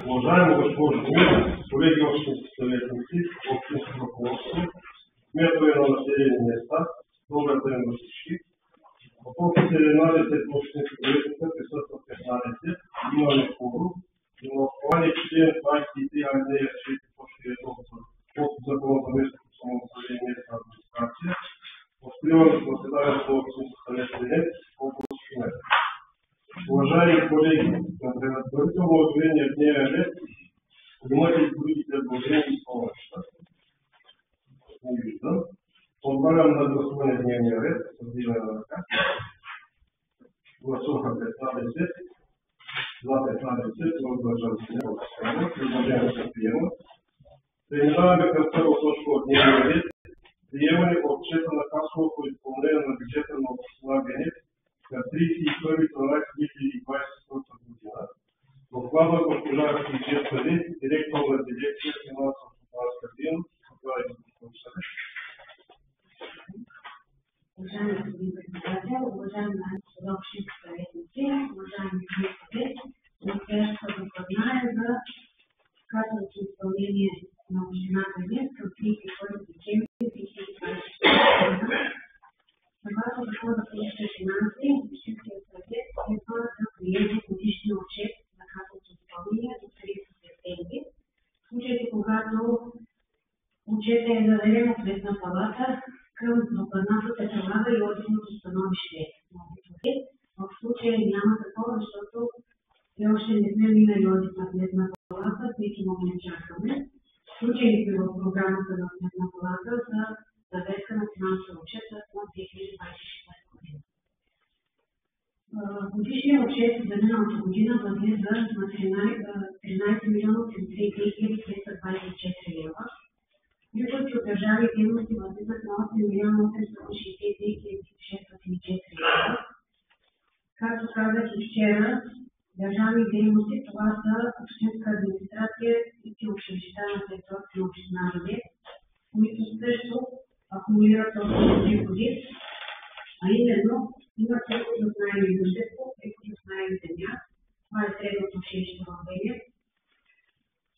Уважаема госпожо Мира, колеги общински съветници, общинско ръководство, кметове на населени места, добър ден на всички. От 17 общински съветника присъстват 15, имаме кворум и на основание член 23 алинея 4.1 от Закона за местното самоуправление и местна администрация, откривам заседанието на общински съветник област Шумен. Уважаеми колеги, на предварително обявения дневен ред имате и други предложения и становища. Не виждам. Подлагам на гласуване дневния ред с дигане на ръка. Гласуваха 15, за 15, въздържали се няма. Предложението се приема. Преминаваме към първа точка от дневния ред. Приемане отчета на касовото изпълнение на бюджета на община Венец към 31.12.2020 година. Докладва госпожа Христина, директор на дирекция финансово-стопанска дейност. Уважаеми господин председател, уважаеми общински съветници, уважаеми кметове, настоящата докладна е за касовото изпълнение на община Венец към 31 декември 2020 година. Съгласно Закона за публичните финанси, Общинският съвет следва да приеме годишния отчет на касовото изпълнение до 30 септември. В случаите, когато отчетът е заведен от Сметна палата, към докладната се прилага и одитното становище на одитори. В случая няма такова, защото все още не сме минали одит на Сметна палата, всеки момент чакаме. Случаите в програмата на Сметна палата за заверка на финансов отчет на 2026 година. Годишният отчет за миналата година възлиза на 13 милиона 324 лева. Приходи от държави и дейности възлизат на 8 милиона 862 604 лева. Както казах и вчера, държави и дейности това са общинска администрация и училища на територията на община Венец, които също акумулират общи приходи, а именно има приходи от наем имущество, приходи от наем земя, това е средното училище в Венец.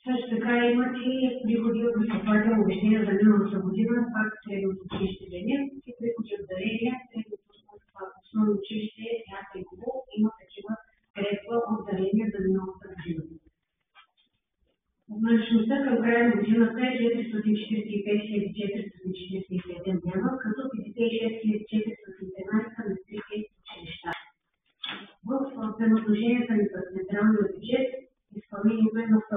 Също така имат и приходи от изплатено обезщетение за миналата година, пак средното училище Венец, и приходи от дарения, средното основно училище Ясенково има такива средства от дарения за миналата година. Наличността към края на годината е 445 447 лева, като 56 413 на трите училища. В взаимоотношенията ни с централния бюджет изпълнението е на 100%,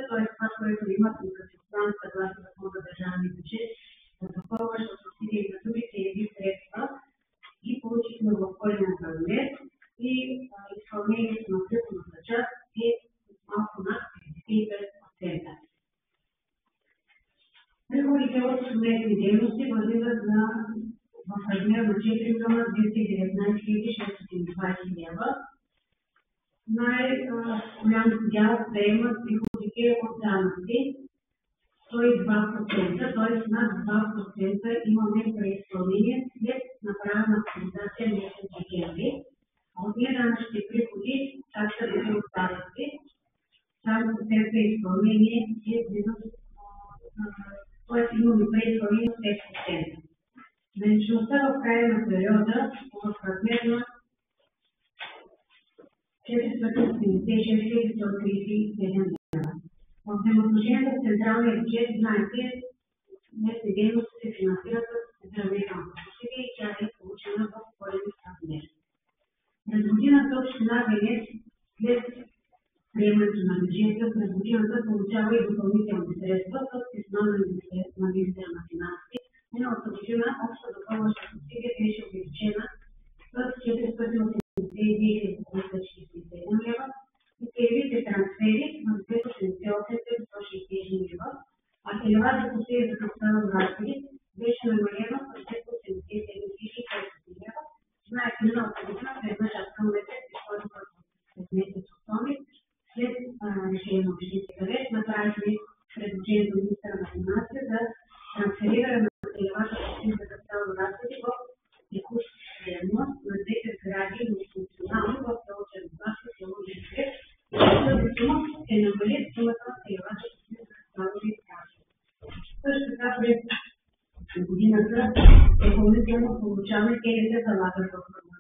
т.е. това, което имат и като план съгласно Закона за държавния бюджет, за допълваща субсидия за другите едни средства и получихме в пълен размер и изпълнението на приходната част е малко над 55%. Приходите от съвместни дейности възлизат в размер на 4 милиона 219 620 лева. Най-голям дял заемат приходите от данъци 102%, т.е. над 2% имаме преизпълнение след направена актуализация месец декември. От неданъчните приходи, такса за отпадъци, само по себе преизпълнение е близо, т.е. имаме преизпълнение от 5%. Наличността в края на периода в размер на 476 137 лева. В взаимоотношенията с централния бюджет, знаете, местни дейности се финансират с здравеителната субсидия и тя е получена в пълен размер. През годината община Венец, след приемането на бюджета, през годината получава и допълнителни средства с писма на министъра на финансите. Миналата година обща допълваща субсидия беше увеличена с 482 347 лева и целевите трансфери на 278 161 лева, а целевата субсидия за капиталови разходи беше намалена с 287 500 лева. Знаете, миналата година веднъж към месец и втори път през месец октомври, след решение на Общинския съвет, направихме предложение до министъра на финансите за трансфериране на целевата субсидия за капиталови разходи в текущ дейност на двете сгради, но функционално в село Черноградско, село Житве, като сума се намали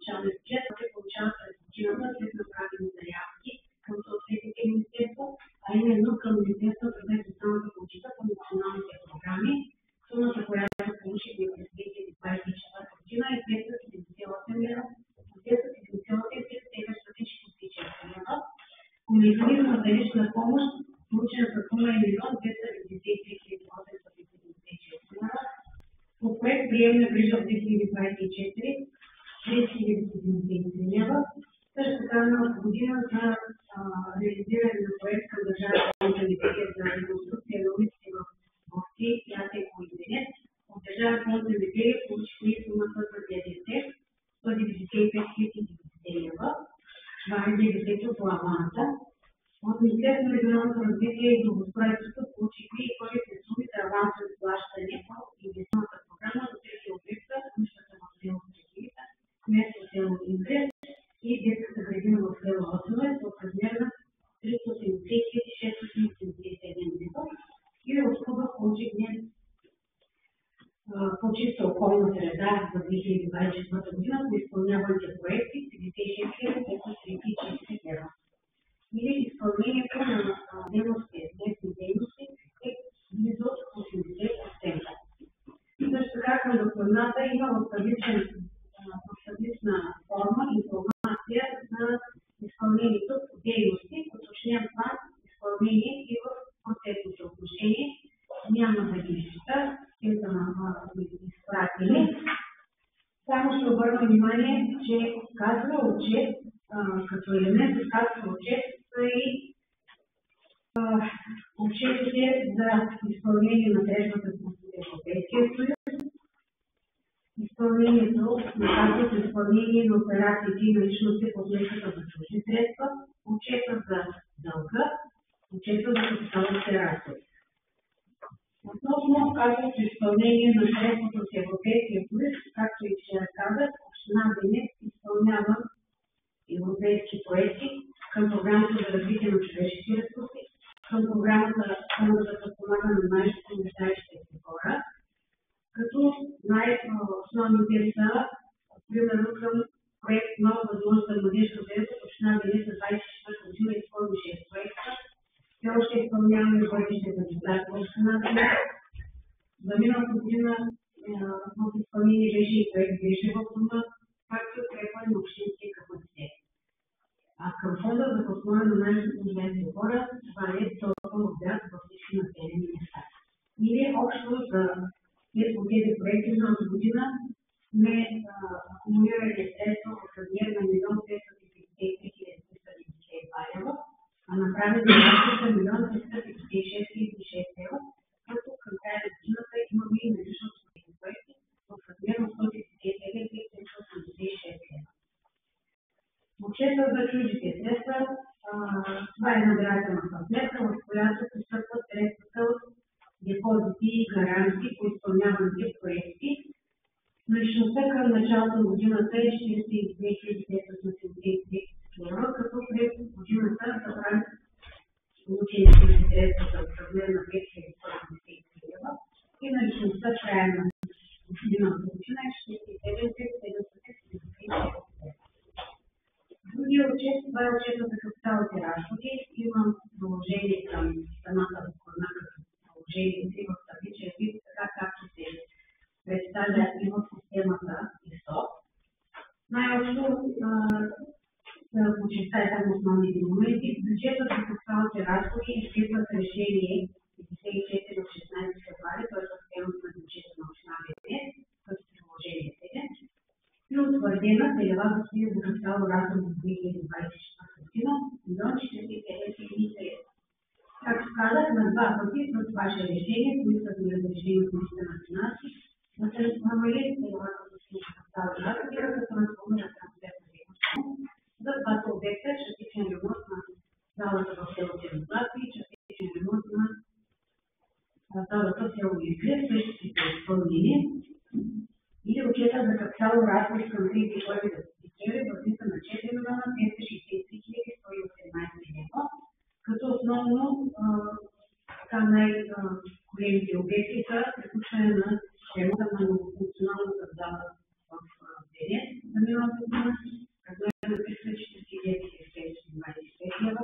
първоначалния бюджет, се получава през годината след направени заявки към съответните министерства, а именно към Министерството на труда и социалната политика по националните програми. Сумата, която получихме през 2024 година е 278 милиона, 278 лева. По механизма за лична помощ получената сума е 1 293 876 лева. По проект приемна грижа в 2024 3073 лева. Също така миналата година за реализиране на проект към Държавната комисия за реконструкция на улиците в Бохти, Ятеко и Денет. От Държавната фонд за земеделие получихме сумата за ДДС 195 090 лева. Това е ДДС-то по аванса. От Министерството на регионалното развитие и благоустройството получихме и първите суми за авансови плащания по инвестиционната програма за тези обекта, къщата в село Стрекивица, кметство село Индрия и детската градина в село Осмовец в размер на 380 677 лева. И от клуба получихме по чиста околна среда за 2024 година по изпълняваните проекти 56 534 лева. Или изпълнението на местни дейности е близо 80%. Също така към докладната има в таблична форма информация за изпълнението по дейности, уточнен план, изпълнение и в процесното отношение. Няма да ги изчита, те са изпратени. Само ще обърна внимание, че касова отчет, като елемент от касова отчет са и отчетите за изпълнение на средствата в Европейския съюз, изпълнението на касовото изпълнение на операциите и наличности по сметката за чужди средства, отчета за дълга, отчета за капиталовите разходи. Относно касовото изпълнение на средствата от Европейския съюз, както и вчера казах, община Денет изпълнява европейски проекти към програмата за развитие на човешките ресурси, към програмата за подпомагане на най-нуждаещите се хора, като най-основните са, примерно към проект Нова възможност за младежка заетост, община Денет за 24 година изпълни 6 проекта. Все още изпълняваме бъдеще за децата в община Денет. За миналата година в изпълнение беше и проект Грижа в дома, както и укрепване на общинския капацитет. А към фонда за подпомагане на най-нуждаещите хора, това е толкова обяд във всички населени места. Или общо за тези проекти миналата година сме акумулирали средства в размер на 1 553 392 лева, а направили за 1 356 6 лева, като към края на годината имаме и налично своите проекти в размер на 137 386 лева. Отчета за чуждите средства, това е набирателна сметка, в която постъпват средствата от депозити и гаранции по изпълняваните проекти. Наличността към началото на годината е 42 573 лева, като през годината събрани получените средства в размер на 5053 лева и наличността в края на миналата година е 67 776 лева. Другия отчет, това е отчета за капиталните разходи. Имам доложение към самата докладна като доложение си в табличен вид, така както се представя и в системата ИСО. Най-общо да почитая там основните моменти. Бюджетът за капиталните разходи изписва с решение 54 от 16 февруари, т.е. в системата на бюджета на община Денет, като приложение 7. И утвърдена целева субсидия за капитално разходи за 2024 година 1 47 000 лева. Както казах, на два пъти с ваше решение, които са били разрешени от министъра на финанси, да се намали целевата субсидия за капитално разходи, като разформира трансферна дейност за двата обекта, частичен ремонт на залата в село Черноглавци и частичен ремонт на залата в село Индрия, същите са изпълнени. Или отчета за капитално разходи към 31 декември възлиза на 4 милиона 263 118 лева, като основно най-големите обекти са приключване на ремонта на многофункционалната зала в Денет за миналата година размер на 349 лева.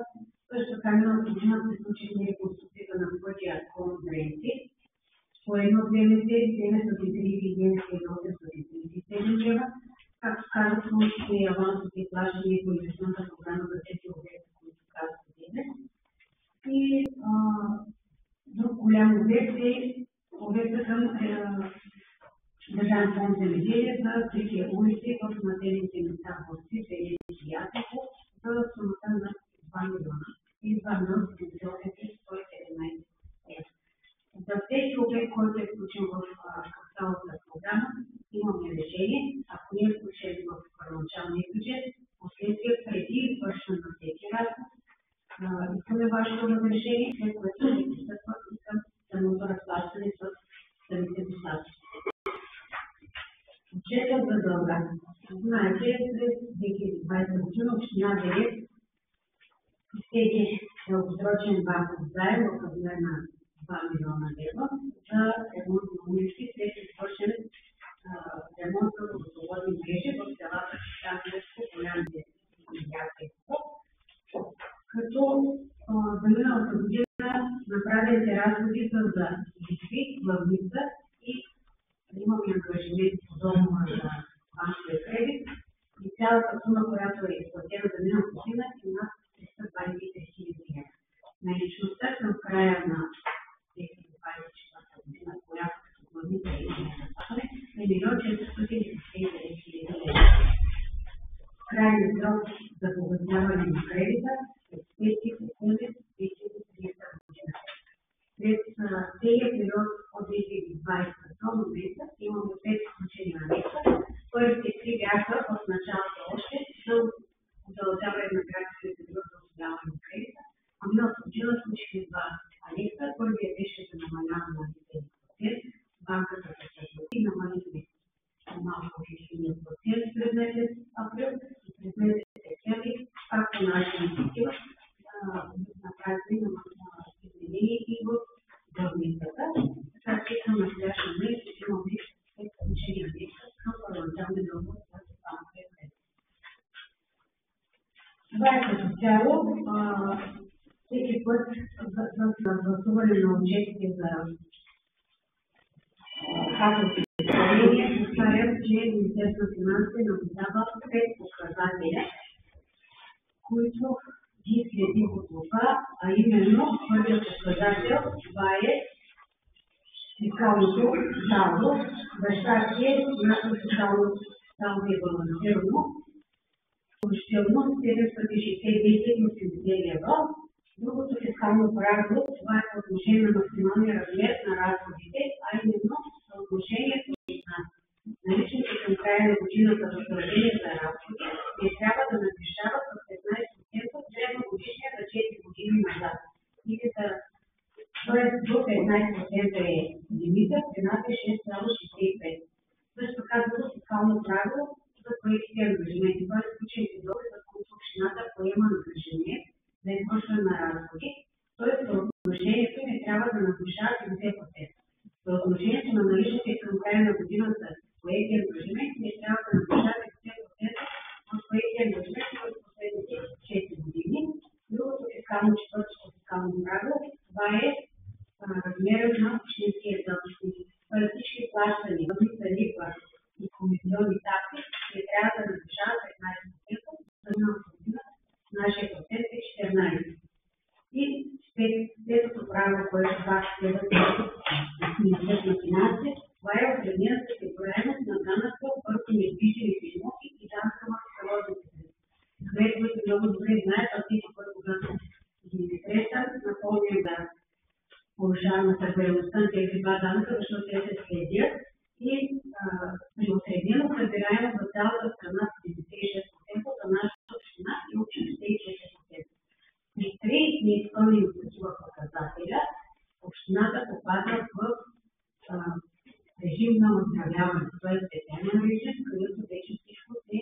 Също така миналата година се случи реконструкцията на пътя Клон-Дренци. По едно ДМС 739,837 лева. Както казах, получихме и авансови плащания по инвестиционната програма за тези обекти, които казах днес. И друг голям обект е обекта към Държавен фонд земеделие за трите улици в населените места в Сит, Велики и Ясево за сумата на 2 милиона и 2 милиона 117 евро. За всеки обект, който е включен в капиталната програма, имаме решение. Ако не е включен в първоначалния бюджет, последствие преди извършване на всеки разход, искаме вашето разрешение, след което се пристъпва и към самото разплащане с самите доставки. Бюджетът за дълга. Знаете, през 2020 година община Велик изтегли дългосрочен банков заем в размер на 2 милиона лева за ремонт на улици след извършен ремонт на водопроводни мрежи в селата Шанковско, Полянци и Ясево. Като за миналата година направените разходи са за лихви, главница и имаме ангажимент по договора за банковия кредит и цялата сума, която е изплатена за миналата година е над 323 хиляди лева. Наличността към края на 2024 година, която като главница и заплащане е 1 499 хиляди лева. Крайният срок за погасяване на кредита е 5 септември 2030 година. През целият период от 2020 до момента имаме 5 изключени анекса. Първите 3 бяха в началото още за удължаване на графичния период за усвояване на кредита, а миналата година случихме 2 анекса. Първият беше за намаляване на лихвения процент. Банката се съгласи, намалихме малко лихвения процент през месец април и през месец септември, както нашата инициатива, направихме изменение и в главницата. Така че към настоящия момент имаме изключени анекса към първоначалния договор за банковия кредит. Това е като цяло. Всеки път за гласуване на отчетите за хакерски изпълнения повтарям, че Министерството на финансите наблюдава 5 показателя, които ги следи по това, а именно първият показател, това е фискалното салдо. За щастие, нашето фискално салдо е балансирано. Включително 769,80 лева. Другото фискално правило, това е по отношение на максималния размер на разходите, а именно съотношението на наличните към края на годината възражения за разходи не трябва да надвишава с 15% средногодишния за 4 години назад. Тоест до 15% е лимита, цената е 6,65. Също така друго фискално правило за поетите ангажименти. Това е случаите договори, за които общината поема ангажимент за извършване на разходи, т.е. съотношението не трябва да надвишава 50%. Съотношението на наличните към края на годината поети ангажименти не трябва да надвишава 50% от поети ангажименти в последните 4 години. Другото фискално, четвъртото фискално правило, това е размерът на общинския дълг. Всички плащания, главница, лихва и комисионни такси не трябва да надвишават 15%, за миналата година нашия процент е 14%. И следното правило, което пак следва Министерството на финансите, това е определената събираемост на данъка върху недвижимите имоти и данъка върху превозните средства. Които много добре знаят, а всеки път, когато ги срещат, напомням да повишаваме събираемостта на тези 2 данъка, защото те се следят и при осреднено събираемост за цялата страна 76%, за нашата община и 84%. При 3 неизпълнени такива показателя, общината попада в режим на оздравяване, т.е. специален режим, където вече всичко се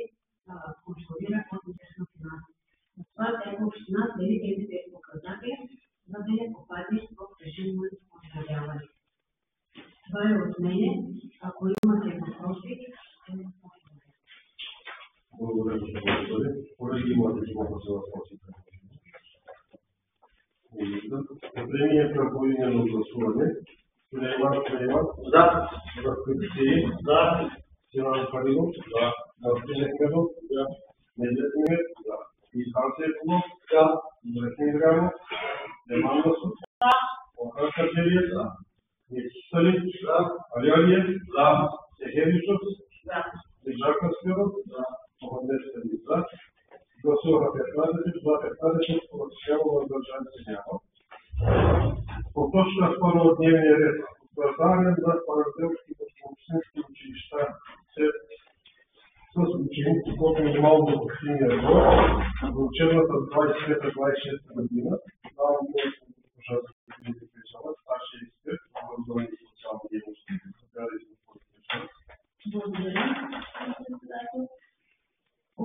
контролира от Министерството на финансите. Затова всяка община следи тези 5 показателя, за да не попадне в режим на оздравяване. Това е от мене. Ако имате въпроси, благодаря. са гласували. Колеги, имате думата за въпросите. Преминем към поименно гласуване. Сулейман Сулейман. За. Рахмет Сеи. За. Синан Фаридов. За. Мартин Ахмедов. За. Неджет Мехмед. За. İlhan Seyfullah. За. Murattin İbrahimov. Leman Mesut. Orhan Kaçeriyev. Mesut Salim. Ali Aliyev. Seher Yusuf. Necdet Kasperov. Muhammed Selim. Гласуваха 15, за 15, против въздържали се няма. По точка 2 от дневния ред. Утвърждаване на паралелските общински училища с ученици под минимално допустимия брой за учебната 25-26 година. Давам думата на госпожа Светлина Кречева, старши експерт в образование и социални дейности. Благодаря.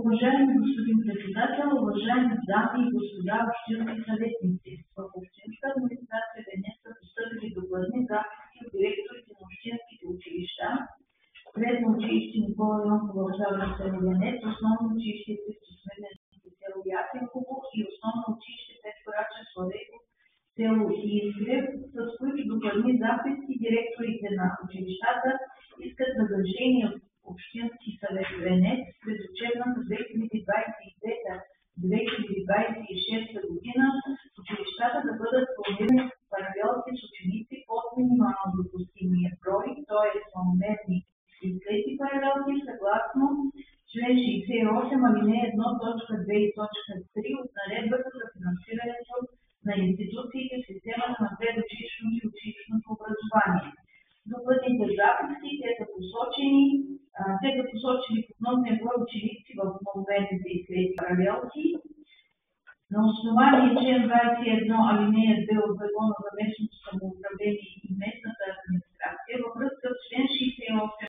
Уважаеми господин председател, уважаеми дами и господа общински съветници, в общинска администрация Венец са постъпили докладни записки от директорите на общинските училища, средно училище Никола Йонкова в село Венец, основно училище Христо Смирненски в село Ясенково и основно училище Петко Рачев Славейков в село Искрев, с които докладни записки директорите на училищата искат разрешение от Общински съвет Венец през учебната 2025-2026 година училищата да бъдат формирани в паралелки с ученици под минимално допустимия брой, т.е. маломерни и трети паралелки, съгласно член 68, алинея 1, точка 2 и точка 3 от наредбата за финансирането на институциите в системата на предучилищното и училищното образование. Докладните записки са посочени в основния брой ученици в маломерните и трети паралелки. На основание член 21 алинея 2 от Закона за местното самоуправление и местната администрация във връзка с член 68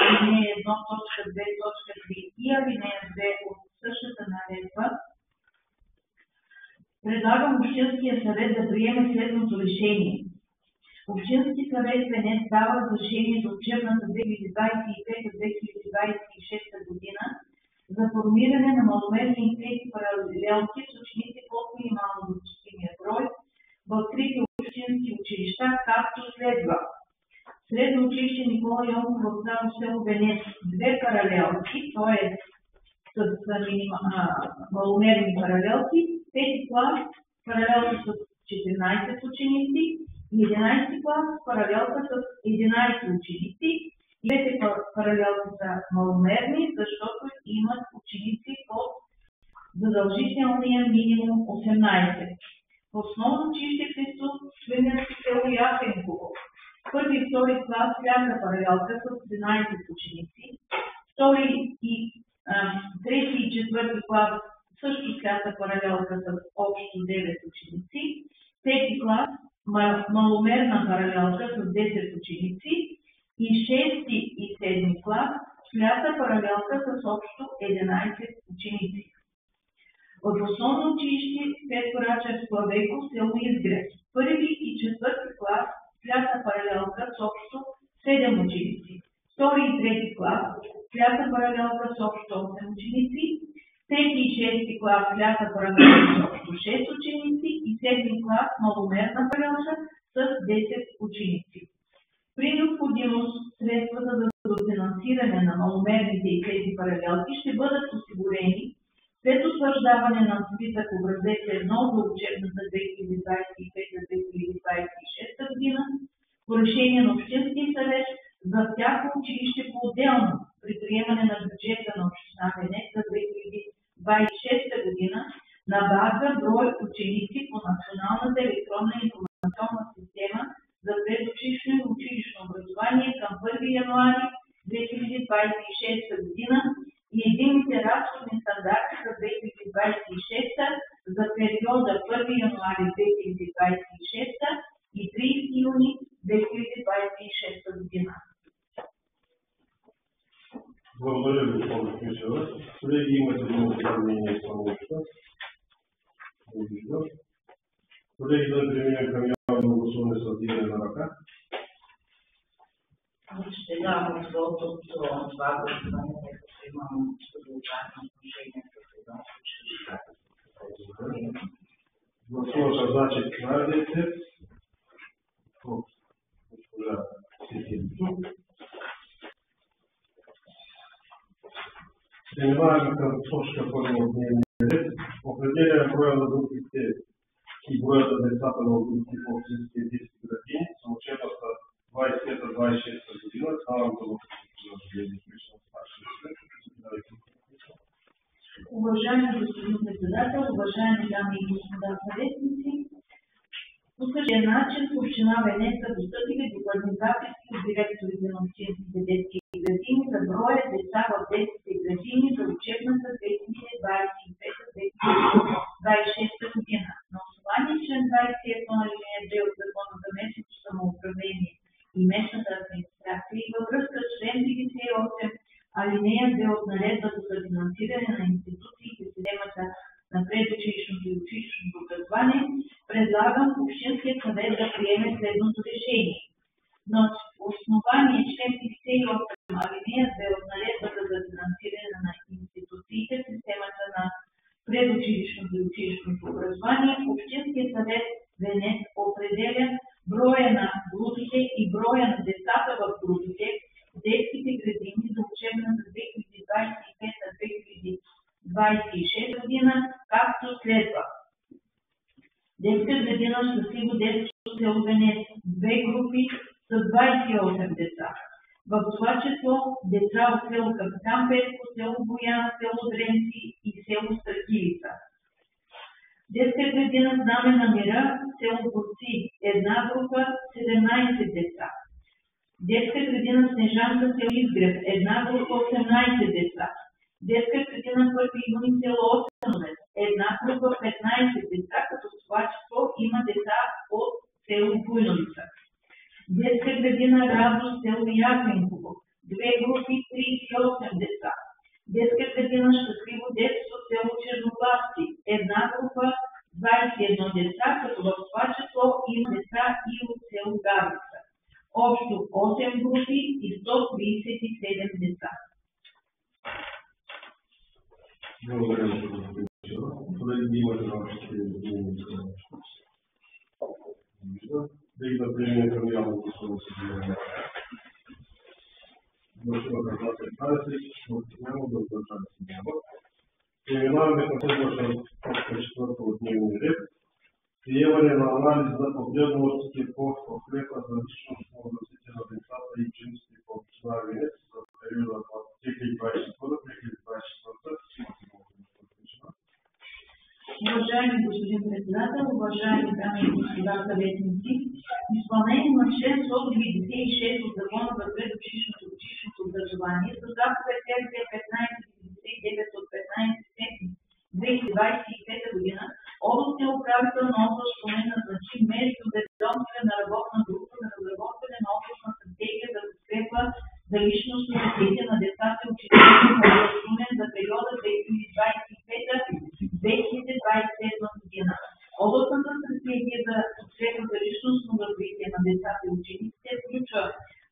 алинея 1, точка 2, точка 3 и алинея 2 от същата наредба, предлагам Общинския съвет да приеме следното решение. Общински съвет Венец дава разрешение за учебната 2025-2026 година за формиране на маломерни и трети паралелки с ученици под минимално допустимия брой в трите общински училища, както следва. Средно училище Никола Йонкова в село Венец 2 паралелки, т.е. с маломерни паралелки, 5 клас паралелки с 14 ученици, 11 клас паралелка с 11 ученици. Двете паралелки са маломерни, защото имат ученици под задължителния минимум 18. Основно училище Христо Смирненски село Ясенково. Първи и втори клас сляха паралелка с 13 ученици. Трети и четвърти клас също сляха паралелка с общо 9 ученици. Пети клас маломерна паралелка с 10 ученици и 6 и 7 клас сляха паралелка с общо 11 ученици. В основно училище Петко Рачев Славейков село Изгрев. Първи и четвърти клас сляха паралелка с общо 7 ученици. Втори и трети клас сляха паралелка с общо 8 ученици. Трети и шести клас сляха паралелка с общо 6 ученици и седми клас маломерна паралелка с 10 ученици. При необходимост средствата за дофинансиране на маломерните и тези паралелки ще бъдат осигурени след утвърждаване на списък образец 1 за учебната 2025-2026 година по решение на Общинския съвет за всяко училище по-отделно при приемане на бюджета на община Венец за 2026 година на база брой ученици по Националната електронна информационна система за предучилищно и училищно образование към 1 януари 2026 година и единните разходни стандарти за 2026 за периода 1 януари 2026 и 30 юни 2026 година. Благодаря ви, госпожо Кречева. Колеги, имате много мнение и становища. Колеги, да преминем към явно гласуване с вдигане на ръка. Ще дам защото това гласуване, което имам резултатно отношение значи князите от госпожа Сесилчук. Преминаваме към точка първа от дневния ред. Определяне броя на групите и броя на децата на групите в общинските детски градини за учебната 25-26 година. Ставам да Уважаеми господин председател, уважаеми дами и господа съветници, по същия начин в община Венец са постъпили докладни записки от директорите на общинските детски градини за броя деца в детските градини за учебната 2025-2026 година. На основание член 21 алинея 2 от Закона за местното самоуправление и местната администрация и във връзка с член 58 алинея 2 от наредбата за финансиране на институциите в системата на предучилищното и училищното образование, предлагам Общинският съвет да приеме следното решение. На основание член 58 алинея 2 от наредбата за финансиране на институциите в системата на предучилищното и училищното образование, Общинският съвет Венец определя броя на групите и броя на децата в групите в детските градини за учебната 2025-2026 година, както следва. Детска градина Щастливо детско село Венец, 2 групи с 28 деца. В това число деца от село Капитан Петко, село Боян, село Дренци и село Страхилица. Детска градина Знаме на мира, село Борци, 1 група, 17 деца. Детска градина Снежанка, село Изгрев, 1 група, 18 деца. Детска градина 1 юни, село Осеновец, 1 група, 15 деца, като в това число има деца от село Буйновица. Детска градина Радост, село Ясенково, 2 групи, 38 деца. Детска градина Щастливо детство, село Черноглавци, 1 група, 21 деца, като в това число има деца и от село Гарница. Общо 8 групи и 137 деца. Благодаря, господин. Колеги, имате вашите думи. Да преминем към явно гласуване с движение. Гласуваме за 15, няма да въздържали се няма. Преминаваме към следваща точка 4 от дневния ред. Приемане на анализ на потребностите по подкрепа за личностно развитие на децата и учениците по община Венец за периода 2024-2024. Уважаеми господин председател, уважаеми дами и господа съветници, изпълнение на член 196 от Закона за предучилищното и училищното образование с заповед РД 1599 от 15.7.2025 година, областният управител на област Шумен назначи междуведомствена работна група за разработване на областна стратегия за подкрепа за личностно развитие на децата и учениците в област Шумен за периода 2025-2027 година. Областната стратегия за подкрепа за личностно развитие на децата и учениците включва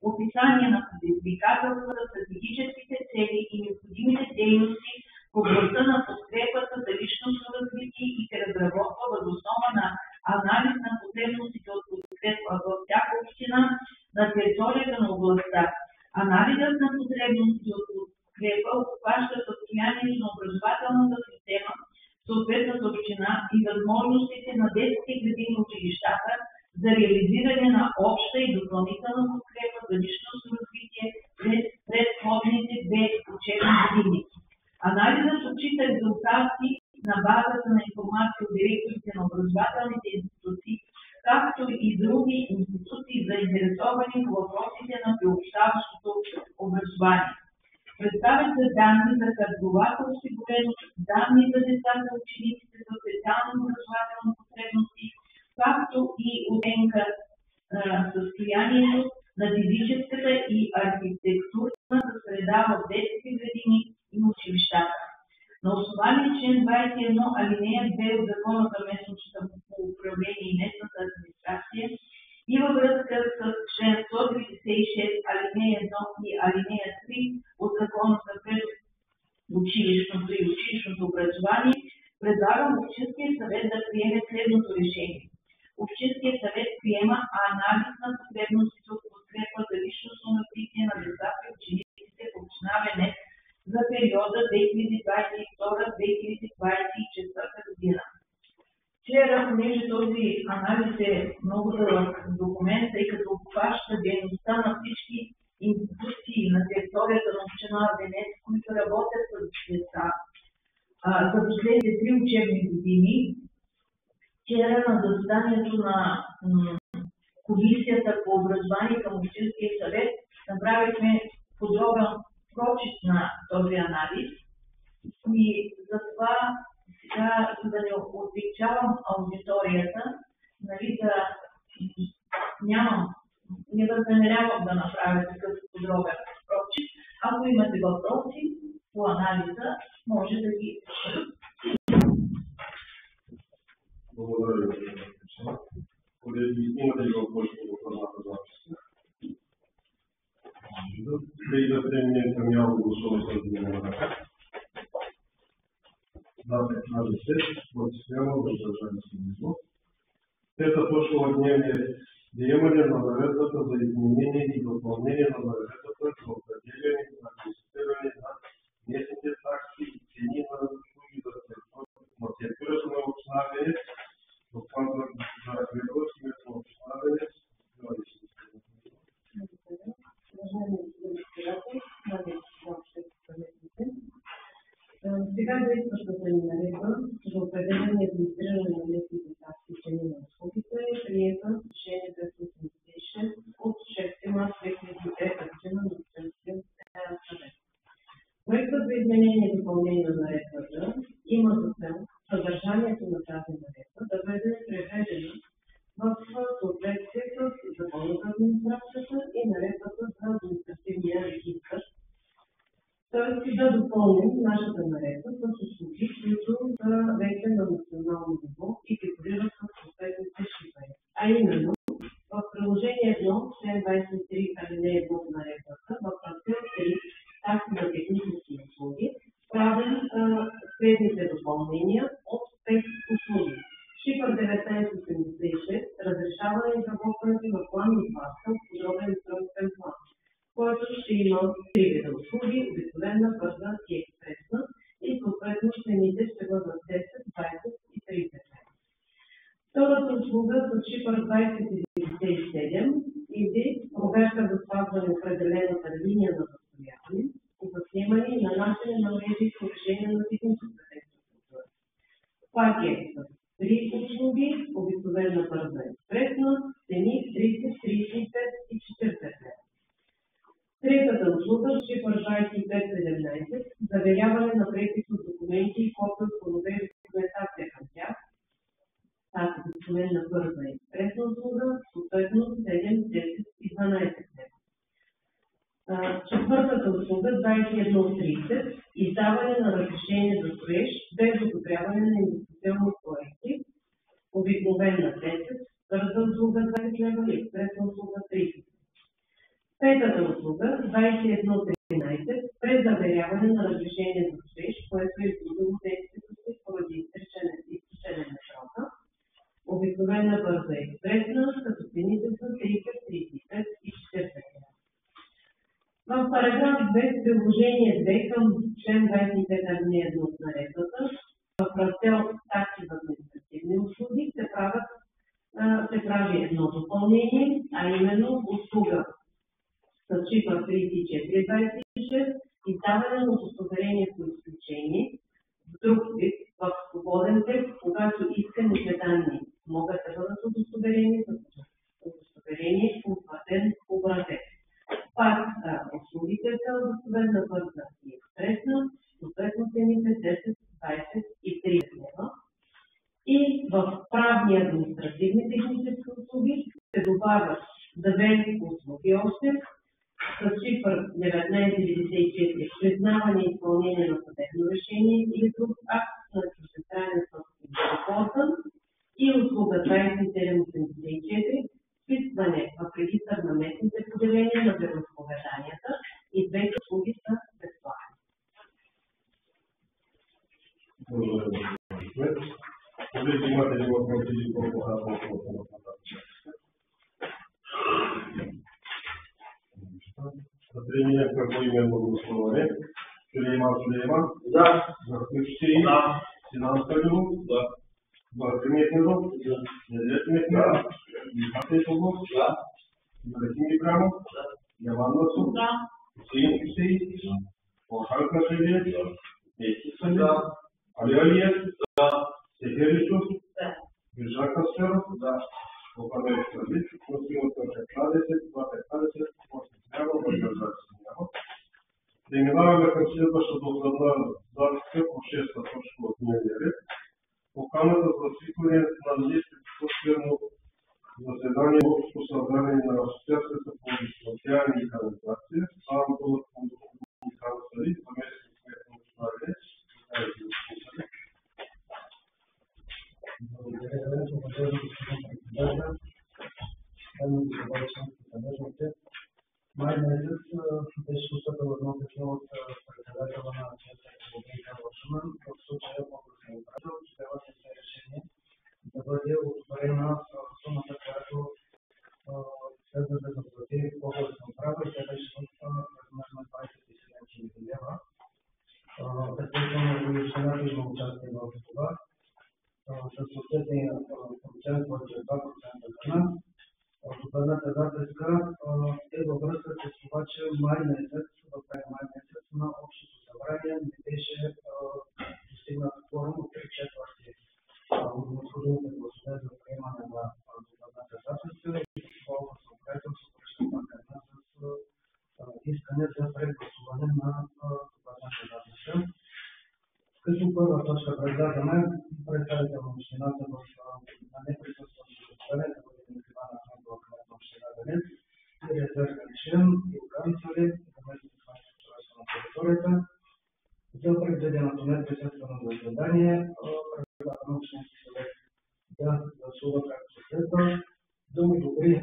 описание на предизвикателствата, стратегическите цели и необходимите дейности в областта на подкрепата за личностно развитие и се разработва въз основа на анализ на потребностите от подкрепа във всяка община на територията на областта. Анализът на потребностите от подкрепа обхваща състоянието на образователната система в съответната община и възможностите на детските градини и училищата за реализиране на обща и допълнителна подкрепа за личностно развитие през предходните 2 учебни години. Анализът отчита резултати на базата на информация от директорите на образователните институции, както и други институции заинтересовани по въпросите на приобщаващото образование. Представят се данни за кадровата осигуреност, данни за децата и учениците за специални образователни потребности, както и оценка състоянието на физическата и архитектурната среда в детските градини и училищата. На основание член 21 алинея 2 от Закона за местното самоуправление и местната администрация и във връзка с член 196 алинея 1 и алинея 3 от Закона за предучилищното и училищното образование, предлагам Общинския съвет да приеме следното решение. Общинският съвет приема анализ на потребностите от подкрепа за личностно развитие на децата и учениците в община Венец за периода 2022-2024 година. Вчера, понеже този анализ е много дълъг документ, тъй като обхваща дейността на всички институции на територията на община Венец, които работят с деца за последните 3 учебни години, вчера на заседанието на Комисията по образование към Общинския съвет направихме подробен прочит на този анализ и затова сега, за да не отвечавам аудиторията, нали, не възнамерявам да направя такъв подробен прочит. Ако имате въпроси по анализа, може да ги Благодаря ви. Колеги, имате ли въпроси по формата записка? Преди да преминем към явно гласуване с дневната. За 15, против няма, въздържали се няма. Трета точка от дневния ред. Приемане на наредбата за изменение и допълнение на наредбата за определяне и администриране на местните такси и цени на услуги за територията на община Венец. Доклад на госпожа Ахмедова, името на община Венец. Сега действащата ни наредба за определяне и администриране на местните такси и цени на услугите е приета с решение 286 от 6 март 2003 година на Общинския съвет. Проектът за изменение и допълнение на наредбата има за цел съдържанието на тази наредба да бъде преведено в съответствие с Закона за администрацията и наредбата за административния регистър, т.е. да допълним нашата наредба с услуги, които са вече на национално ниво и фигурират в съответните шифри. А именно, в приложение 1, член 23, алинея 1 на наредбата, в раздел 3, такси за технически услуги, правим следните допълнения от 5 услуги. Шифър 1986, разрешаване и изработването на план и извадка от подробен устройствен план, който ще има 3 вида услуги, обикновена, бърза и експресна, и съответно цените ще бъдат 10, 20 и 30 лв. Втората услуга с шифър 2097 или проверка за спазване определената линия на застояние и за снимане и нанасяне на мрежи и повишение на техническата инфраструктура. Пак е с 3 услуги, обикновена, бърза и експресна, цени 30, 35 и 40 лв. Третата услуга, шифър 2517, заверяване на препис от документи и копия от планове и документация към тях. Тази обикновена, бърза и експресна услуга, съответно 7, 10 и 12 лв. Четвъртата услуга, 2130, издаване на разрешение за строеж без одобряване на инвестиционни проекти, обикновена 10, бърза услуга 20 лв. И експресна услуга 30. Петата услуга, 2113, презаверяване на разрешение за строеж, което е изгубило действието си поради изтичане на срока, обикновена, бърза и експресна, като цените са 30, 35 и 40 лв. В параграф 2, приложение 2 към член 25 алинея 1 от наредбата, в раздел такси за административни услуги се прави едно допълнение, а именно услуга с шифър 3426, издаване на удостоверение по изключение, в друг вид, в свободен текст, когато исканите данни могат да бъдат удостоверени с удостоверение по утвърден образец. Пак услугите са обикновена, бърза и експресна, съответно цените 10, 20 и 30 лв. И в правни административни технически услуги се добавят 2 услуги още с шифър 1994, признаване и изпълнение на съдебно решение или друг акт на чуждестранен собствен орган, и услуга 2784, вписване в регистър на местните поделения на вероизповеданията, и 2 услуги са безплатни. Благодаря. Колеги, имате ли въпроси или по-подробно на да преминем към поименно гласуване. Сулейман. Да. Захтевчи. Да. Синан Калилов. Да. Бахри Мехмедов. Неджет Мехмедов. Михат Ефогов. Да. Ибрахим Ибрамов. Да. Яван Насур. Да. Хусейн Хусейн. Орхан Кашевец. Мехти Салих. Да. Али Алиев. Да. Сефер Исуф. Да. Биржан Касперов. Да. Опадает Салих. Носилата 15, 2-15, 8 няма, въздържали се няма. Преминаваме към следващата отрадна записка по 6-та точка от дневния ред. Поканата за свикване на 10-то заседание в Общото събрание на Асоциацията по изпълнение и канализация. Само бъдат Михаил Салих, заместник кмет на община Лилец. Благодаря, уважаеми господин председател. Дами и господа членски събежници, май месец беше постъпило едно писмо от председателя на Асоциацията по ВиК в Шумен, в случая областен управител, че трябва да се решение да бъде одобрена сумата, която следва да заплати областна управа и тя беше в размер на 27 хиляди лева. Естествено, и общината има участие в това. Със съответния процент, който е 2% цена. Последната записка е във връзка с това, че май месец, в края май месец на Общото събрание не беше достигнат кворум от 3/4 от необходимите гласове за приемане на последната записка и това областно управителство преща към нас с искане за прегласуване на последната записка. Като първа точка предлагаме представител на общината на неприсъстващото заседание да бъде називана в кмет на община Лилец и резервен член Илган Цалев, заместник кмет на устройство на територията. За предвиденото неприсъствено заседание предлагаме общински съвет да гласува както следва, да одобри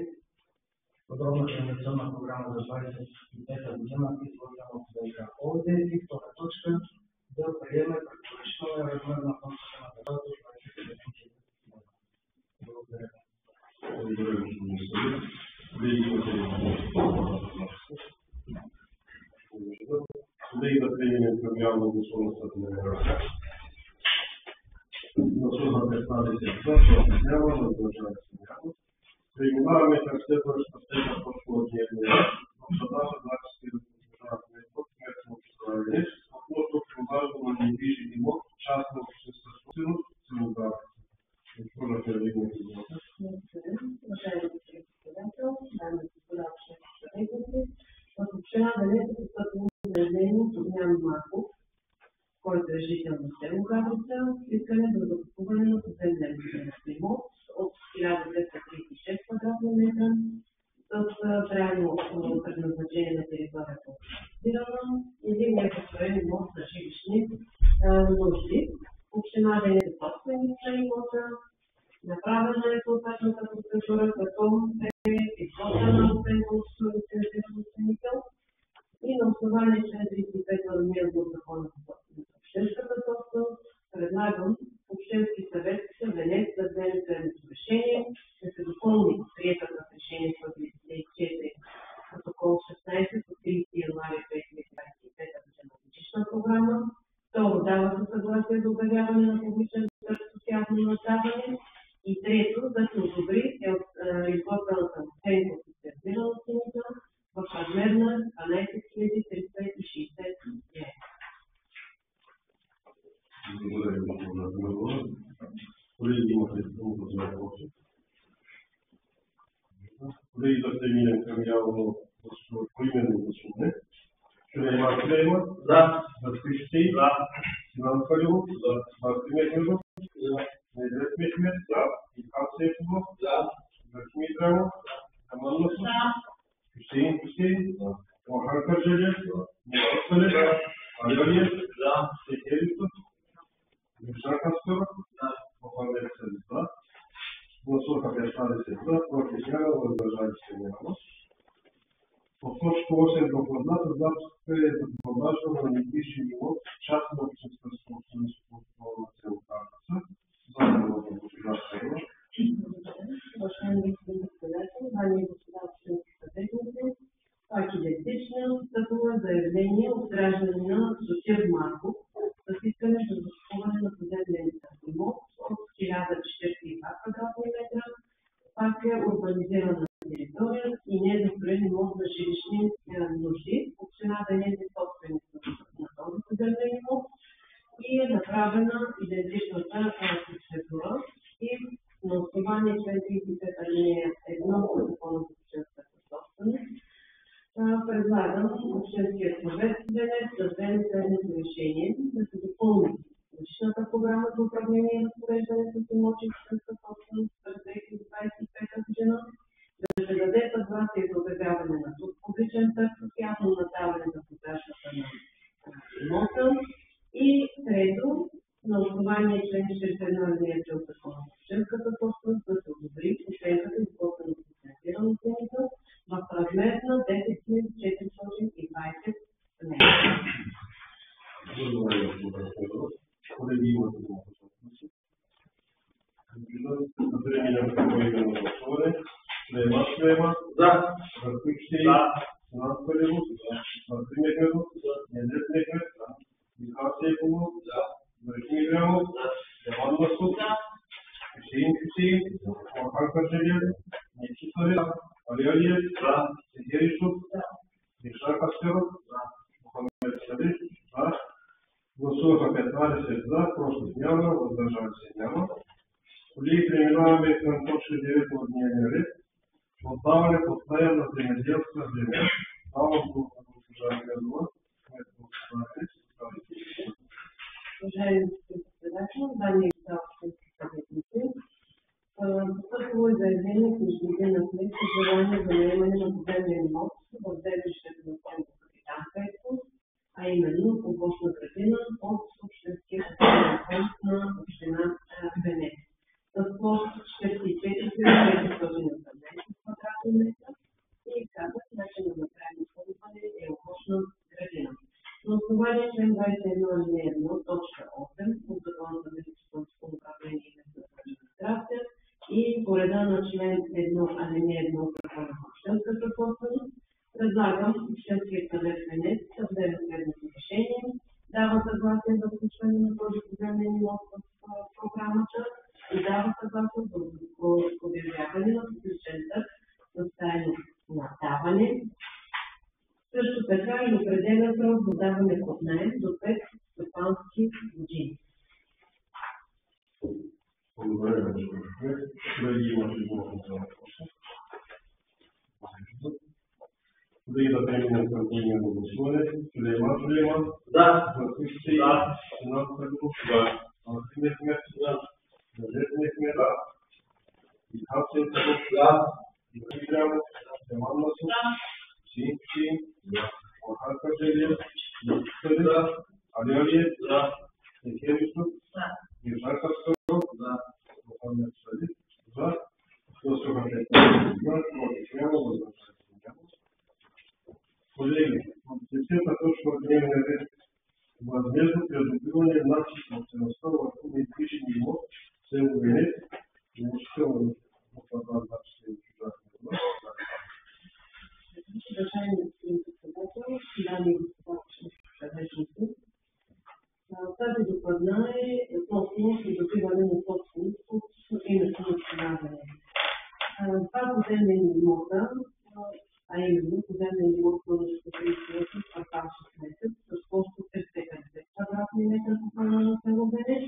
подробната инвестиционна програма за 2025 година, изготвена от ВиК ООД и втора точка да приеме предварителния размер на фондата на държавата от 27 хиляди. Благодаря. Благодаря, господин Салих. Колеги, имате ли колеги, да преминем към явно гласуването на дневния ред. Гласуваме 15 за, няма, въздържали се няма. Преминаваме към следващата точка от дневния ред. Обсъдната 24 кмет на община Лилец относно продажба на недвижим имот, частна общинска собственост, целодаване. Госпожа Фердинова, извинете. Уважаеми господин председател, дами и господа общински съветници, в община Лилец е постъпило заявление от Огнян Марков, който е жител на село Габрица, искане за закупуване на поземлен имот от 1236 квадратни метра с трайно предназначение на територията или непостроен имот за жилищни нужди. Община Лилец е собственик на имота, направена е съответната процедура, като е изготвена оценка от лицензиран оценител и на основание член 35 алинея от Закона за собствената общинската собственост предлагам Общински съвет Лилец да вземе следното решение, да се допълни приетата с решение 134 протокол 16 от 30 януари 2025 година годишна програма. Второ, дава се съгласие за обявяване на публичен социално наддаване. И трето, да се одобри изготвената оценка от лицензиран оценител в размер на 12 360 лв. Благодаря, госпожа Фердинова. Колеги, имате ли думата за въпроси? Колеги, да преминем към явно поименно гласуване. Сулейман. Да. Захтевчи. Да. Синан Калилов. Да. Бахри Мехмедов. Да. Неджет Мехмедов. Да. Михат Ефогов. Да. Ибрахим Ибрамов. Яван Насур. Да. Хусейн Хусейн. Орхан Кашевец. Мехти Салих. Али Алиев. Да. Сефер Исуф. Биржан Касперов. Да. Опадает Салих. Да. Гласуваха 15 за, против няма, въздържали се няма. По точка 8 докладната записка е за продажба на недвижим имот, частна общинска собственост на село Габрица. За да поземлен имот от 1042 квадратни метра, пак е урбанизирана територия и недостроен имот за жилищни нужди. Община Венец е собственик на този поземлен имот и е направена идентичната процедура и на основание член 35 алинея 1 от Закона за общинската собственост предлагам Общинският съвет Венец да вземе следното решение да се допълни годишната програма за управление и разпореждане с имоти общинска собственост през 2025 година, да се даде съгласие за обявяване на тук публичен търг с явно надаване за продажбата на имота и трето, на основание член 41 алинея 3 от Закона за общинската собственост да се одобри оценката и изготвена от лицензиран оценител в размер на 10 420 метра. Колеги, имате думата. Да преминем към поименно гласуване. Шлейман Шлейман. За. Ръстик Штейн. Сенат Палилов. Мартин Мехмедов. Недет Мехмед. Михаил Сейфулов. Върхин Ибрямов. Яван Масуд. Хюсеин Хюсеин. Орхан Каджалиев. Нечи Сарев. Али Алиев. Сергей Мишар Кастеров. Мохамед Садик. Гласуваха 15 за, против няма, въздържали се няма. Колеги, преминаваме към точка 9 от дневния ред. Отдаване под наем на земеделска земя. Давам го на госпожа Мирова, което Уважаеми господин председател, дами и господа общински съветници, постъпило е заявление в Междинна кмет с желание за наемане на поземлен имот в землището на фонда Капитан Петков, а именно овощна градина от общинския фонд на община Венец. С площ 44 квадратни метра и казах, начин на направено ползване е овощна градина. На основание член 21 алинея 1, точка 8 от Закона за местното управление и местната администрация и по реда на член 1 алинея 1 от Закона за общинската собственост, предлагам Общинският съвет Венец да вземе следното решение, дава съгласие за включване на този поземлен имот в програмата и дава съгласие за обявяване на публичен търг с тайно надаване. Също така и определя срок за даване под наем до 5 стопански години. Благодаря ви. Колеги, имате думата за въпроси. Преди да преминем към поименно гласуване, Шлейман Шлейман. За. Ръстик Штейн. Сенат Палилов. Мартин Мехмед. Недет Мехмед. Михаил Сейфулов. Върхин Ибрямов. Яван Масуд. Хюсеин Хюсеин. Орхан Каджалиев. Нечи Сарев. Али Алиев. Сергей Мишар Кастеров. Мохамед Садик. Гласуваха 15 за, против няма, въздържали се няма. Колеги, 10-та точка от дневния ред. Възмездно придобиване на собствеността върху недвижим имот в село Венец. Имуществено в значите и чуждане. Уважаеми господин председател, дами и господа общински съветници, тази докладна е относно придобиване на собственост от името на община Венец. Това поземлени имота, а именно поземлен имот на 38 квартал 16 с площ от 350 квадратни метра по плана на село Венец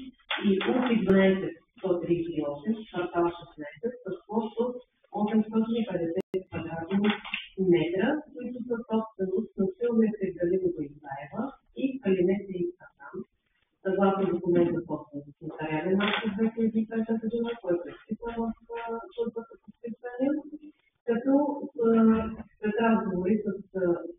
и УПИ 12-138 квартал 16 с площ от 850 квадратни метра, които са собственост на Силвия Севдалинова Исаева и Калинет Исасан, съгласно документ за собственост нотариален акт от 2005 година, който е вписан в службата по вписване, като след разговори с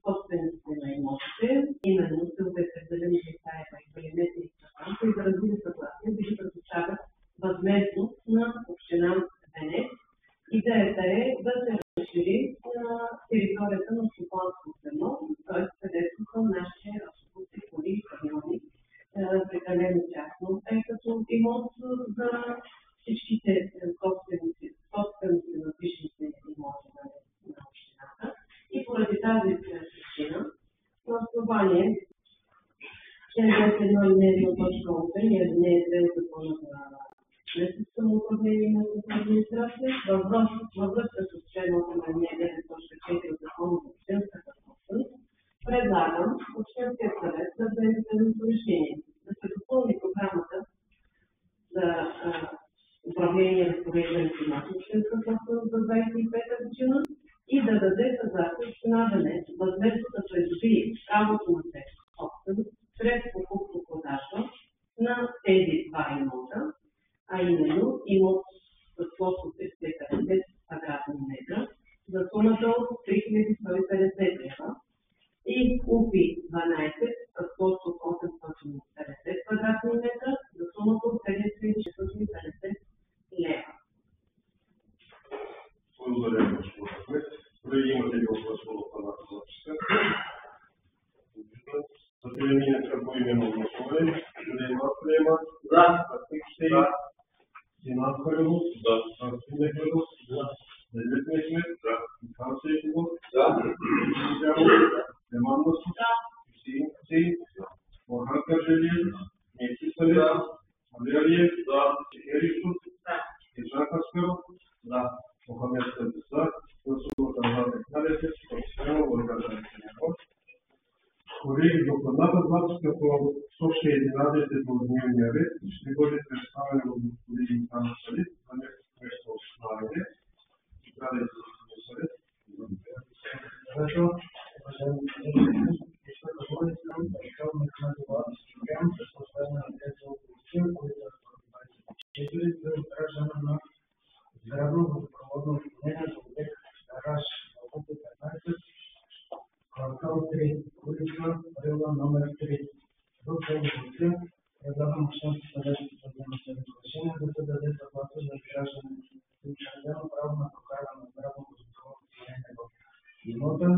собствениците на имотите, именно Силвия Севдалинова Исаева и Калинет Исасан, са изразили съгласие да ги предоставят възмездно на община Венец. Идеята е да се разшири на територията на стопанското звено, т.е. където са нашите автобуси, коли и камиони, прекалено тясно, тъй като имот за всичките собственици на висшите имоти на общината. И поради тази причина, на основание член 21 алинея 1 точка 8 и алинея 2 от Закона за местното самоуправление на администрация, във връзка с член 8 ал. 9 точка 4 от Закона за общинската собственост, предлагам Общинският съвет да вземе следното решение: да се допълни програмата за управление и разпореждането на общинска собственост за 25-та година и да даде съгласие община Венец възмездно да придобие правото на собственост чрез покупко-продажба на тези два имота, а именно имот с площ от 350 квадратни метра за сумата от 3150 лева и купи 12 с площ от 850 квадратни метра за сумата от 7650 лева. Благодаря, господин Ахмед. Колеги, имате ли въпрос по тази записка? За преминем към поименно гласуване. Сулейман Сулейман. За. Ратник Штейн. Синан Халилов. За. Арсен Мехмедов. За. Девет Мехмед. За. Михан Сейфулов. За. Леман Насур. Хюсейн Хусейн. Орхан Каржалиев. Мехти Салев. Ali Aliyev. За. Сехер Юсуф. Иржан Каскаров. За. Мохамед Садиса. Гласуват за 15, подчинено въздържали се няма. Колеги, докладната записка по точка 11 от дневния ред ще бъде представена от господин Хан Салит, заместник-кмет от Славяне. Заповядайте, господин Салит. Хорошо, уважаеми колеги, искам да бъде искам да изказвам на това програма с поставяне на тези области, които са 24 за изграждане на здравно водопроводно отклонение за обект гараж в ОП 15, квартал 3, улица Рила номер 3. В тези области предлагам Общински съвет да вземе следното решение да се даде съгласие за изграждане и учредено право на прокарване на здравно водопроводно отклонение в имота,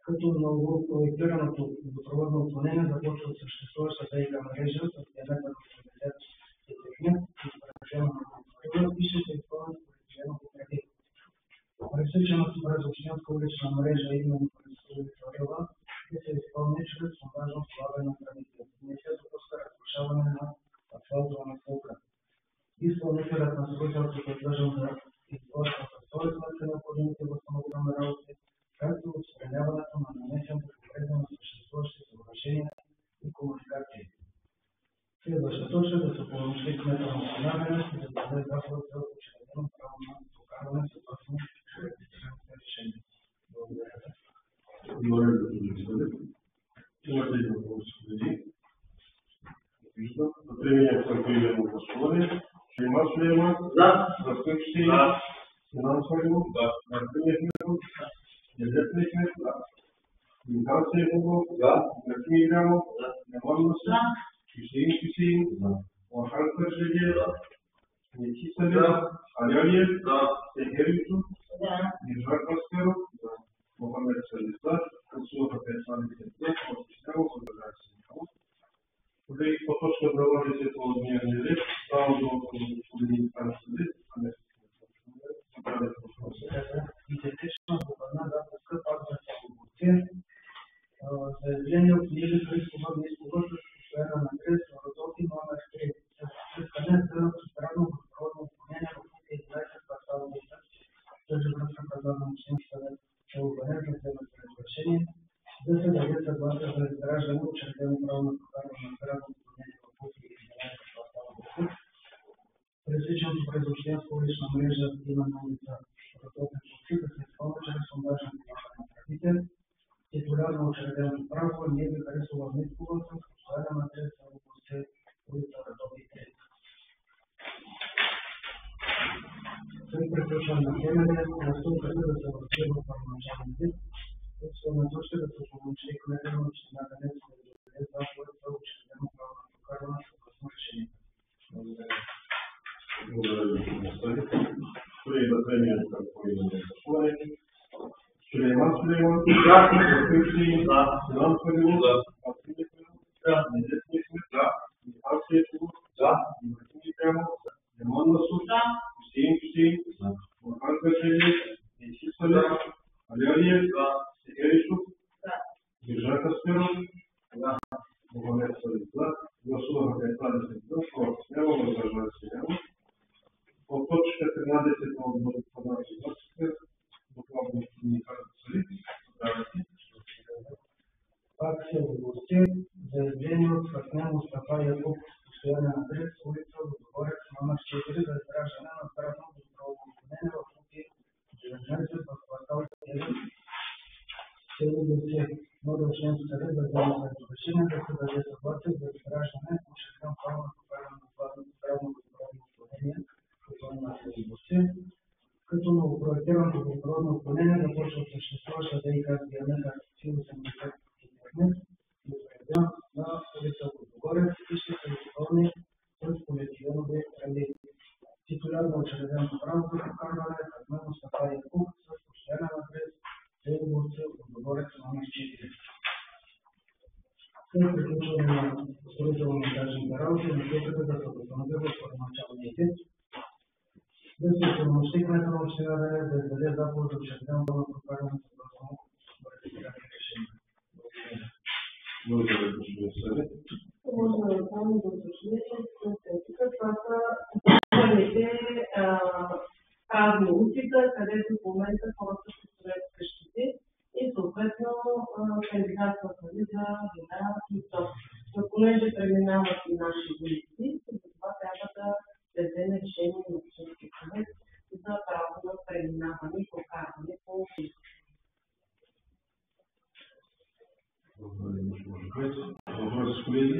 като ново проектираното водопроводно отклонение започва от съществуваща ВиК мрежа с диаметър 80 м и с превишена на и ще се изпълни според потреби. Пресичането през общинска улична мрежа именно през улица Рила ще се изпълни чрез сондажно слагане на граница. Не се допуска разрушаване на асфалтова настилка. Изпълнителят на строителството е длъжен да изплаща със своя сметка необходимите възстановителни работи, както и отстраняването на нанесеното повреди на съществуващи съоръжения и комуникации. Следваща точка да се упълномощи кмета на община Венец и да даде заповед за учредено право на прокарване съгласно регистрираните решения. Благодаря. Благодаря, господин Салит. Имате ли въпрос, колеги? Виждам. Да преминем към поименно гласуване. Сулейман Сулейман. За. Ратник Штейн. За. Синан Халилов. За. Арсен Мехмедов. Девет Мехмед. За. Михан Сейфулов. За. Мехти Игрямов. За. Леман Насур. Хюсейн Хусейн. За. Орхан Каржалиев. За. Мехти Салев. Ali Aliyev. За. Сехер Юсуф. За. Иржан Каскаров. Мохамед Садиса. Гласуват 15, подчинено въздържали се няма. Колеги, по точка 12 от дневния ред, само до господин Хан Салит, Идентична докладна записка пак за области. Заявление от Нижи Христова Мискова с постоянен адрес Родоки номер 3. Искане за здравно водопроводно отклонение в ОП 11 квартал 10. Тази връзка предлагам Общински съвет Венец да вземе следното решение да се даде съгласие за изграждане и учредено право на прокарване на здравно отклонение в ОП 11 квартал 10. Пресичането през общинска улична мрежа именно улица Родопен да се изпълни чрез сондажен на тръбите. Титуляр на учреденото право ние ви Харисова Мискова с постоянен адрес на областта улица Родопен 3. След приключване на темата, настъпване да се възприема в първоначален вид, от своя точка да се упълномощи кмета на община Венец да даде заповед за учредено право на прокарване съгласно решението. Благодаря. Благодаря, господин Салит. Преди да преминем към поименно гласуване, Сулейман Сулейман. За. Ратник Штейн. За. Синан Халилов. За. Арсен Мехмедов. Девет Мехмед. За. Михан Сейфулов. За. Мехти Игрямов. Леман Насур. За. Хюсейн Хусейн. За. Орхан Каржалиев. Мехти Салев. Ali Aliyev. За. Сехер Юсуф. За. Иржан Каскаров. За. Мохамед Садиса. Гласуваха 15 за, против няма, въздържали се няма. От точка 13 от Благопадач Върска, доклад на Николай Царик. Здравейте. Пак се области заявление от Фатня Мустафа Якуб, постоянен адрес, улица Водогорец, номер 4 за изграждане на здравно здравоохранение в пути 19 в квартал 1. Село Дърце, ново общинско съвет да вземе разрешение да се даде съгласие за изграждане на шестен план на здравно здравоохранение в района на село Дърце, като новопроектираното водопроводно отклонение започва от съществуваща ВиК с диаметър 80 и изграден на улица Водогорец и ще се изпълни с полиетиленови тръби. Титуляр на учреденото право за прокарване е Фатня Мустафа Якуб с постоянен адрес село Дърце, Водогорец, номер 4. След приключване на строително-монтажните работи на службата да се възстанови в първоначалния вид, да се упълномощи кмета на община Венец да издаде заповед за учреденото на прокарване за съгласно решение. Благодаря, господин Съвет. Може да само да уточня, че това са първите празни улиците, където в момента хората ще строят къщите и съответно кандидатстват за вода и ток. Но понеже преминават и наши улици, затова трябва да се вземе решение на общинския съвет за право на преминаване и прокарване по улиците. Въпрос, колеги.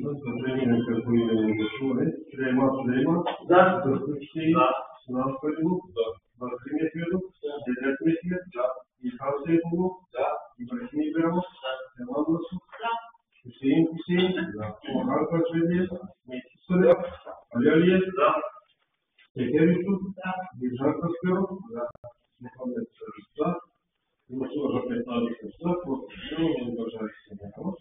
Да преминем към поименни гласуване. Сулейман Сулейман. Да. Дръстъчки. Да. Синан Калинов. Да. Василий Медведов. Да. Дедет Медведев. Да. Ихан Сейфулов. Да. Ибрахим Иберов. Да. Еман Насов. Да. Хусейн Хусейн. Да. Орхан Качведиев. Мехи Сулев. Али Алиев. Да. Екер Юсуф. Да. Биржан Каскаров. Да. Мухаммед Сарис. Да. Гласуваха 15 за, против няма, въздържали се няма.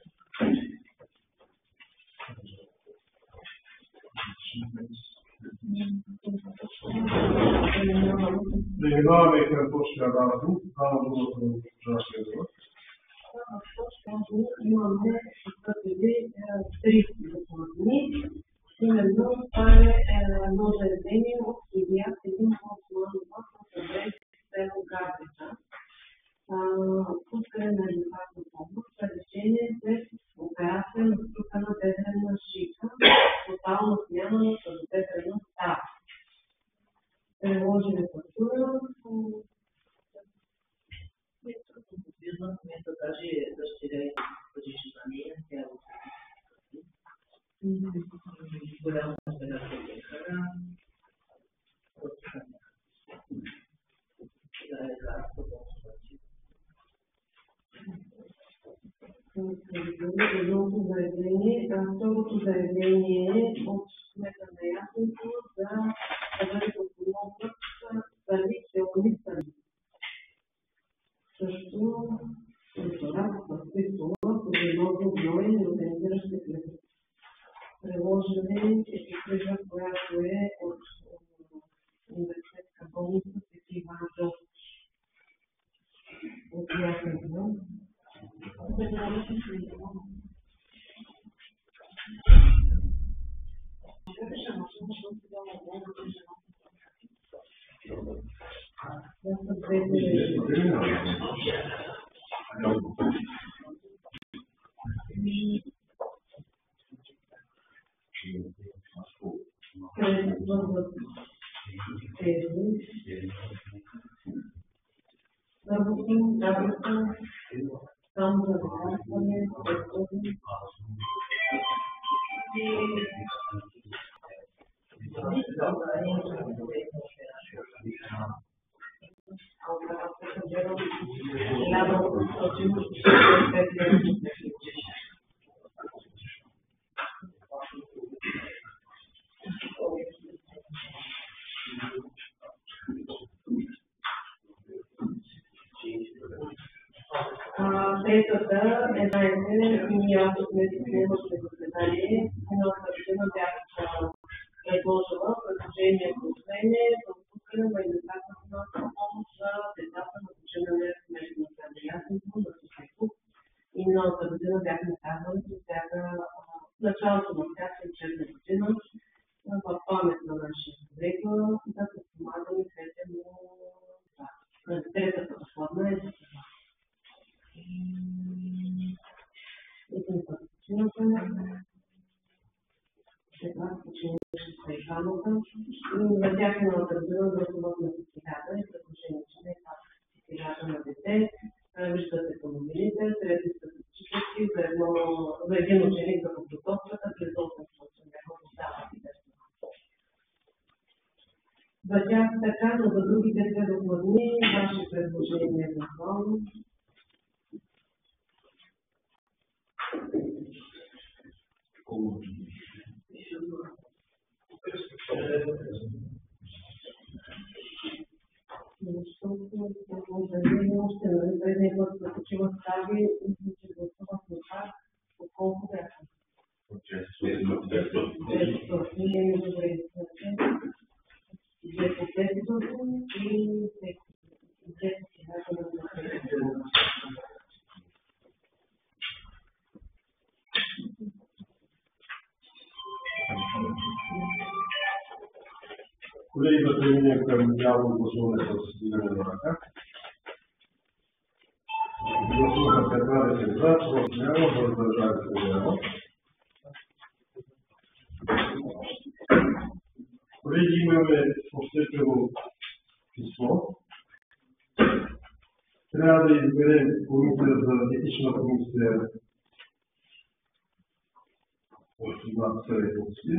Преминаваме към точка разум. Давам думата на госпожа Шевова. Имаме три допълнени. Именно това е едно заявление от Илия, един от Младова, от адрес село Гарбица. Пускане на адекватна помощ, решение след операция на струпана бедрена шийка, тотална смяна на тазобедрена става. Приложили фактура. В момента даже дъщеря и пътеше за нея, тя е голяма операция лекара. Да, е за Едното заявление, второто заявление е от кмета на Ясното за да бъде подпомогнат Сали Селонистани. Също ресторан в Христова, под едното броя и организиращи клетки. Приложена е кръжа, която е от университетска болница Свети Иван Жович. От Ясното. Само за доказване, третата е, знаете, ние аз сме имаше заседание, миналата година бях предложила предложение по отношение за отпускане на еднократна финансова помощ за децата на починалия кмет на Ясното, на Сушеков. И миналата година бяхме казали, че всяка ученичество и грамота. За тях е натързано за ръководната сигада и предложение, че не това сигада на дете. Виждате по новините, средни статистически за един ученик за подготовката през 800 лева остават и без това. За тях така, но за другите две докладни, ваши предложения за това. Още предния път да почива стави, мисля, че гласувах на това, отколко бяха. Ние не добре изглеждаме. 200 и 10 Колеги, да преминем към явно гласуване с дигане на ръка. Гласуваха 15 за, против няма, въздържали се няма. Колеги, имаме постъпило писмо. Трябва да изберем комисия за етична комисия от двата съветници.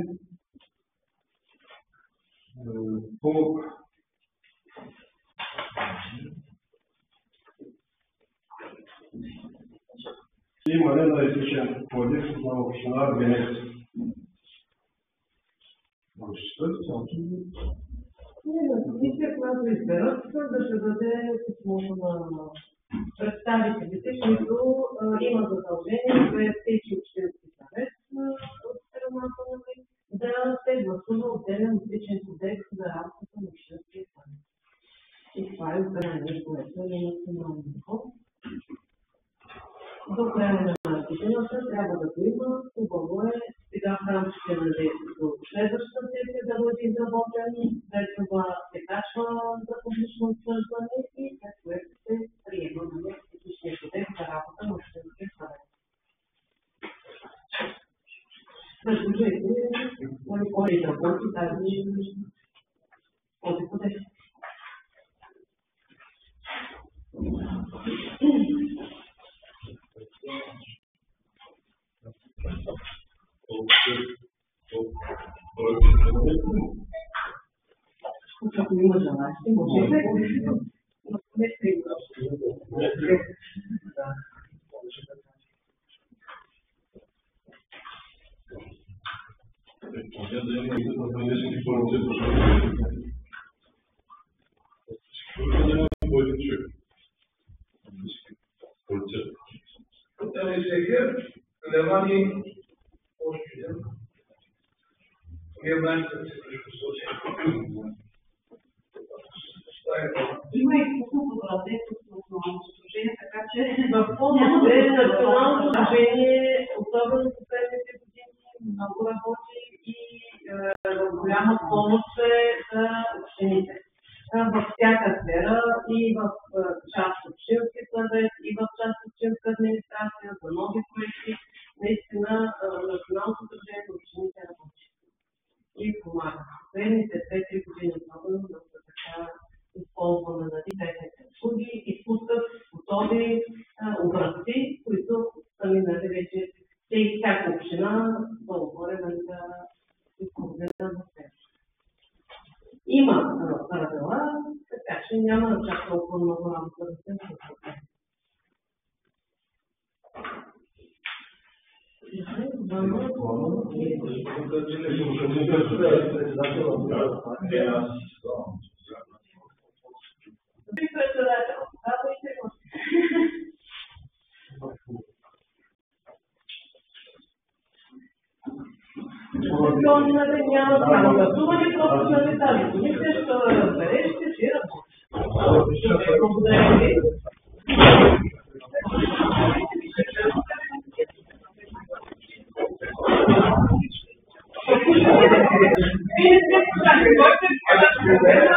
По имане на етичен кодекс на община Венец. Комисия, която изберат, да се даде писмото на представителите, които имат задължение пред всеки общински съвет от страната на ВЕК да се гласува отделен етичен кодекс за работата на общинския съвет. И това е избрание, което е национално ниво. До края на годината трябва да го има. Хубаво е сега в рамките на действието следващата сесия да бъде изработен, след това се качва за публично обсъждане и след което се приема на етичния кодекс за работа на общинския съвет. Предложете, кой изработи този кодекс. Ако има желащи, можете. Има и изкуството национално сдружение, така че в по-добре национално сдружение, особено в последните години, много работи и в голяма помощ за общините. Във всяка сфера и в част общински съвет, и в част общинска администрация, за нови проекти, наистина националното сдружение на общините работи и помага. Следните 2-3 години особено да са така използване на техните услуги и пускат готови образци, които сами вече всяка община да отворя да използват в себе. Има правила, така че няма да чак толкова много работа да се случва. Председател, няма само гласуване, просто на тази комисия ще разбере, ще си работи. Благодаря ви. Вие не сте слушали, който е